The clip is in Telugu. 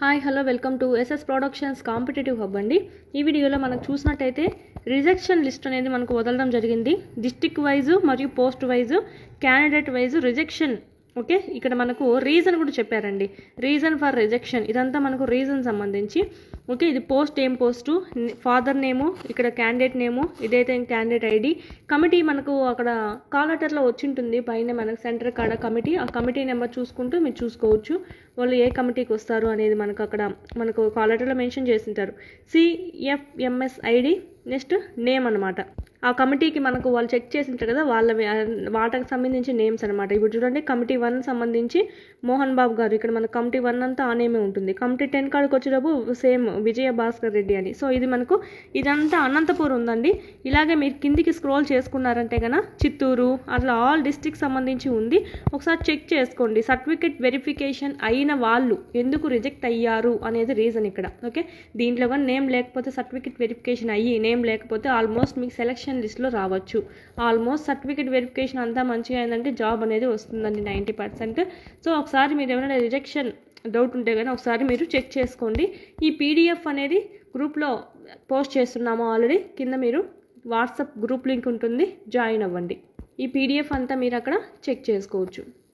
Hi hello welcome to SS productions competitive hub అండి. ఈ వీడియోలో మనకు చూసినట్టయితే రిజెక్షన్ లిస్ట్ అనేది మనకు వదలడం జరిగింది. డిస్ట్రిక్ట్ వైజ్ మరియు post wise candidate wise rejection. Okay, ఇక్కడ మనకు రీజన్ కూడా చెప్పారండి. రీజన్ ఫర్ రిజెక్షన్ ఇదంతా మనకు రీజన్ సంబంధించి. ఓకే, ఇది పోస్ట్ ఏం పోస్టు, ఫాదర్ నేము, ఇక్కడ క్యాండిడేట్ నేము, ఇదైతే క్యాండిడేట్ ఐడి. కమిటీ మనకు అక్కడ కాల్ లెటర్లో వచ్చింటుంది పైన మనకు సెంటర్ కాడ కమిటీ. ఆ కమిటీ నెంబర్ చూసుకుంటూ మీరు చూసుకోవచ్చు వాళ్ళు ఏ కమిటీకి వస్తారు అనేది మనకు అక్కడ మనకు కాల్ లెటర్లో మెన్షన్ చేసింటారు. సిఎఫ్ఎంఎస్ ఐడి నెక్స్ట్ నేమ్ అనమాట. ఆ కమిటీకి మనకు వాళ్ళు చెక్ చేసింటారు కదా, వాటికి సంబంధించి నేమ్స్ అనమాట. ఇప్పుడు చూడండి, కమిటీ 1 సంబంధించి మోహన్ బాబు గారు. ఇక్కడ మన కమిటీ 1 అంతా ఆ నేమే ఉంటుంది. కమిటీ 10 కాడికి వచ్చేటప్పుడు సేమ్ విజయ భాస్కర్ రెడ్డి అని. సో ఇది మనకు ఇదంతా అనంతపూర్ ఉందండి. ఇలాగే మీరు కిందికి స్క్రోల్ చేసుకున్నారంటే కనుక చిత్తూరు అట్లా ఆల్ డిస్ట్రిక్ట్ సంబంధించి ఉంది. ఒకసారి చెక్ చేసుకోండి. సర్టిఫికేట్ వెరిఫికేషన్ అయిన వాళ్ళు ఎందుకు రిజెక్ట్ అయ్యారు అనేది రీజన్ ఇక్కడ. ఓకే, దీంట్లో కానీ నేమ్ లేకపోతే సర్టిఫికేట్ వెరిఫికేషన్ అయ్యి నేమ్ లేకపోతే ఆల్మోస్ట్ మీకు సెలెక్షన్ లిస్ట్లో రావచ్చు. ఆల్మోస్ట్ సర్టిఫికేట్ వెరిఫికేషన్ అంతా మంచిగా అయిందంటే జాబ్ అనేది వస్తుందండి 90%. సో ఒకసారి మీరు ఏమైనా రిజెక్షన్ డౌట్ ఉంటే కానీ ఒకసారి మీరు చెక్ చేసుకోండి. ఈ పీడిఎఫ్ అనేది గ్రూప్లో పోస్ట్ చేస్తున్నాము ఆల్రెడీ. కింద మీరు వాట్సాప్ గ్రూప్ లింక్ ఉంటుంది, జాయిన్ అవ్వండి. ఈ పీడిఎఫ్ అంతా మీరు అక్కడ చెక్ చేసుకోవచ్చు.